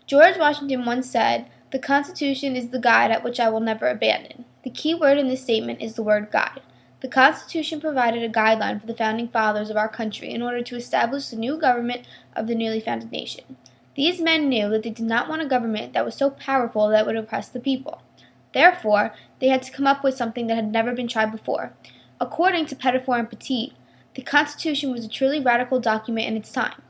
George Washington once said, "The Constitution is the guide at which I will never abandon." The key word in this statement is the word guide. The Constitution provided a guideline for the founding fathers of our country in order to establish the new government of the newly founded nation. These men knew that they did not want a government that was so powerful that it would oppress the people. Therefore, they had to come up with something that had never been tried before. According to Petitfort and Petit, the Constitution was a truly radical document in its time.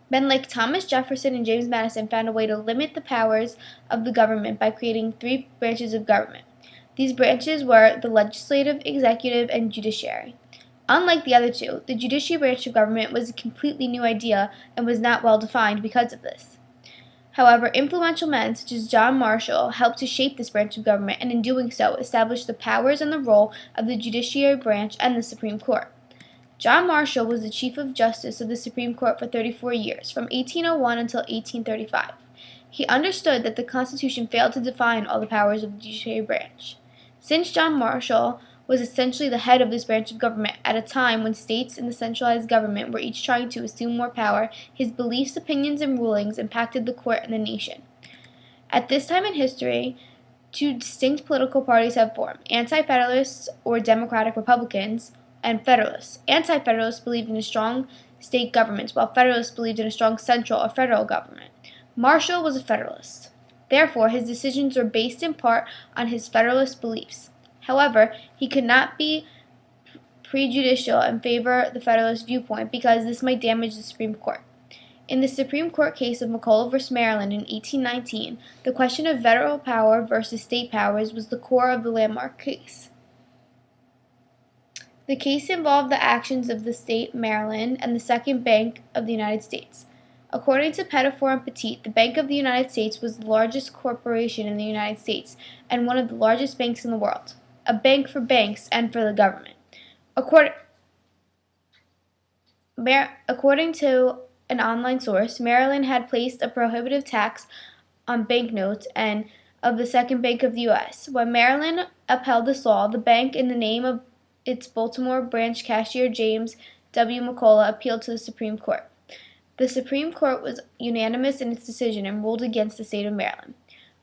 Men like Thomas Jefferson and James Madison found a way to limit the powers of the government by creating three branches of government. These branches were the legislative, executive, and judiciary. Unlike the other two, the judiciary branch of government was a completely new idea and was not well defined because of this. However, influential men such as John Marshall helped to shape this branch of government and in doing so established the powers and the role of the judiciary branch and the Supreme Court. John Marshall was the Chief Justice of the Supreme Court for 34 years, from 1801 until 1835. He understood that the Constitution failed to define all the powers of the judiciary branch. Since John Marshall was essentially the head of this branch of government at a time when states and the centralized government were each trying to assume more power, his beliefs, opinions, and rulings impacted the court and the nation. At this time in history, two distinct political parties have formed: Anti-Federalists, or Democratic Republicans, and Federalists. Anti-Federalists believed in a strong state government, while Federalists believed in a strong central or federal government. Marshall was a Federalist. Therefore, his decisions were based in part on his Federalist beliefs. However, he could not be prejudicial and favor the Federalist viewpoint because this might damage the Supreme Court. In the Supreme Court case of McCulloch v. Maryland in 1819, the question of federal power versus state powers was the core of the landmark case. The case involved the actions of the state Maryland and the Second Bank of the United States. According to Petitfort and Petit, the Bank of the United States was the largest corporation in the United States and one of the largest banks in the world, a bank for banks and for the government. According to an online source, Maryland had placed a prohibitive tax on banknotes and of the Second Bank of the U.S. When Maryland upheld this law, the bank, in the name of its Baltimore branch cashier James W. McCulloch, appealed to the Supreme Court. The Supreme Court was unanimous in its decision and ruled against the state of Maryland.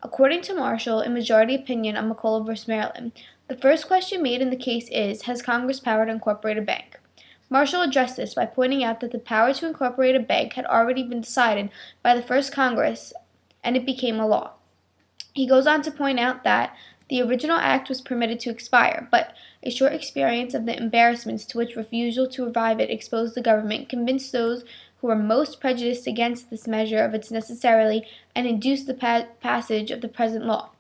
According to Marshall, in majority opinion on McCulloch v. Maryland, the first question made in the case is, has Congress power to incorporate a bank? Marshall addressed this by pointing out that the power to incorporate a bank had already been decided by the first Congress, and it became a law. He goes on to point out that the original act was permitted to expire, but a short experience of the embarrassments to which refusal to revive it exposed the government convinced those who were most prejudiced against this measure of its necessity and induced the passage of the present law.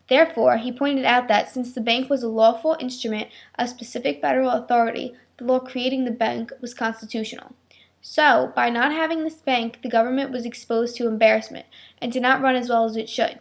Therefore, he pointed out that since the bank was a lawful instrument of specific federal authority, the law creating the bank was constitutional. So, by not having this bank, the government was exposed to embarrassment and did not run as well as it should.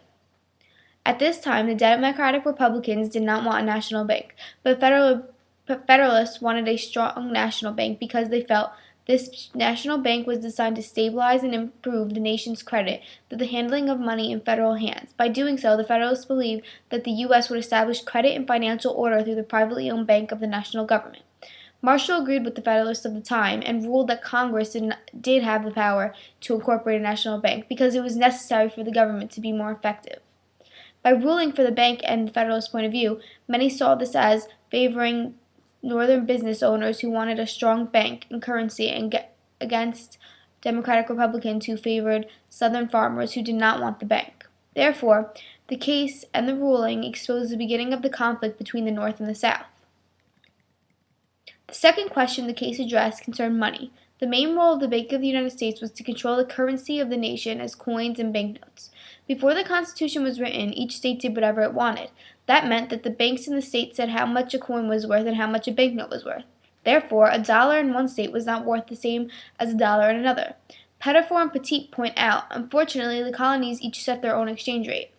At this time, the Democratic Republicans did not want a national bank, but Federalists wanted a strong national bank because they felt this national bank was designed to stabilize and improve the nation's credit through the handling of money in federal hands. By doing so, the Federalists believed that the U.S. would establish credit and financial order through the privately owned bank of the national government. Marshall agreed with the Federalists of the time and ruled that Congress did have the power to incorporate a national bank because it was necessary for the government to be more effective. By ruling for the bank and the Federalist point of view, many saw this as favoring Northern business owners who wanted a strong bank and currency and against Democratic Republicans who favored Southern farmers who did not want the bank. Therefore, the case and the ruling exposed the beginning of the conflict between the North and the South. The second question the case addressed concerned money. The main role of the Bank of the United States was to control the currency of the nation as coins and banknotes. Before the Constitution was written, each state did whatever it wanted. That meant that the banks in the state said how much a coin was worth and how much a banknote was worth. Therefore, a dollar in one state was not worth the same as a dollar in another. Petitfort and Petit point out, unfortunately, the colonies each set their own exchange rate.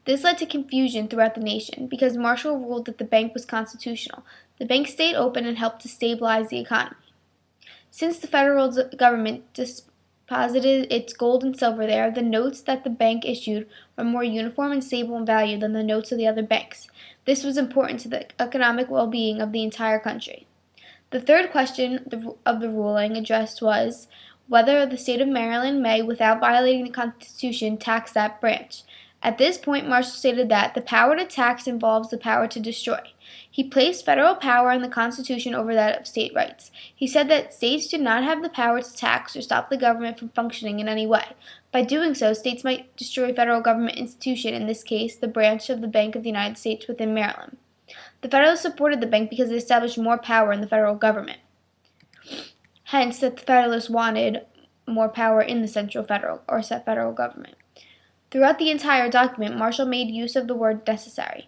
This led to confusion throughout the nation because Marshall ruled that the bank was constitutional. The bank stayed open and helped to stabilize the economy. Since the federal government deposited its gold and silver there, the notes that the bank issued were more uniform and stable in value than the notes of the other banks. This was important to the economic well-being of the entire country. The third question of the ruling addressed was whether the state of Maryland may, without violating the Constitution, tax that branch. At this point, Marshall stated that the power to tax involves the power to destroy. He placed federal power in the Constitution over that of state rights. He said that states did not have the power to tax or stop the government from functioning in any way. By doing so, states might destroy federal government institution, in this case, the branch of the Bank of the United States within Maryland. The Federalists supported the bank because it established more power in the federal government. Hence, that the Federalists wanted more power in the central federal government. Throughout the entire document, Marshall made use of the word necessary.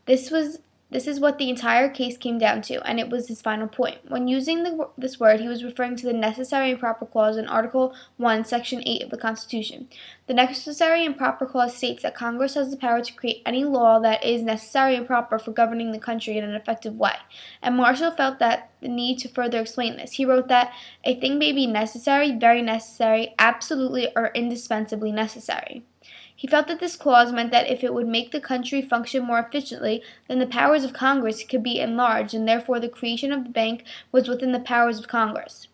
This is what the entire case came down to, and it was his final point. When using this word, he was referring to the Necessary and Proper Clause in Article 1, Section 8 of the Constitution. The Necessary and Proper Clause states that Congress has the power to create any law that is necessary and proper for governing the country in an effective way, and Marshall felt that the need to further explain this. He wrote that a thing may be necessary, very necessary, absolutely or indispensably necessary. He felt that this clause meant that if it would make the country function more efficiently, then the powers of Congress could be enlarged, and therefore the creation of the bank was within the powers of Congress.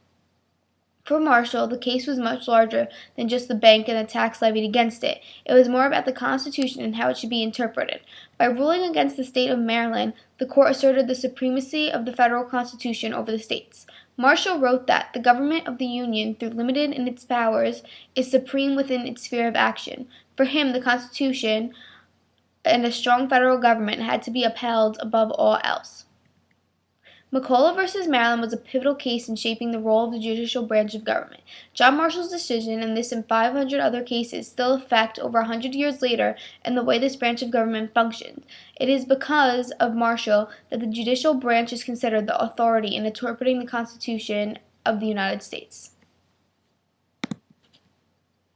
For Marshall, the case was much larger than just the bank and the tax levied against it. It was more about the Constitution and how it should be interpreted. By ruling against the state of Maryland, the court asserted the supremacy of the federal Constitution over the states. Marshall wrote that the government of the Union, though limited in its powers, is supreme within its sphere of action. For him, the Constitution and a strong federal government had to be upheld above all else. McCulloch v. Maryland was a pivotal case in shaping the role of the judicial branch of government. John Marshall's decision, and this and 500 other cases, still affect over 100 years later in the way this branch of government functions. It is because of Marshall that the judicial branch is considered the authority in interpreting the Constitution of the United States.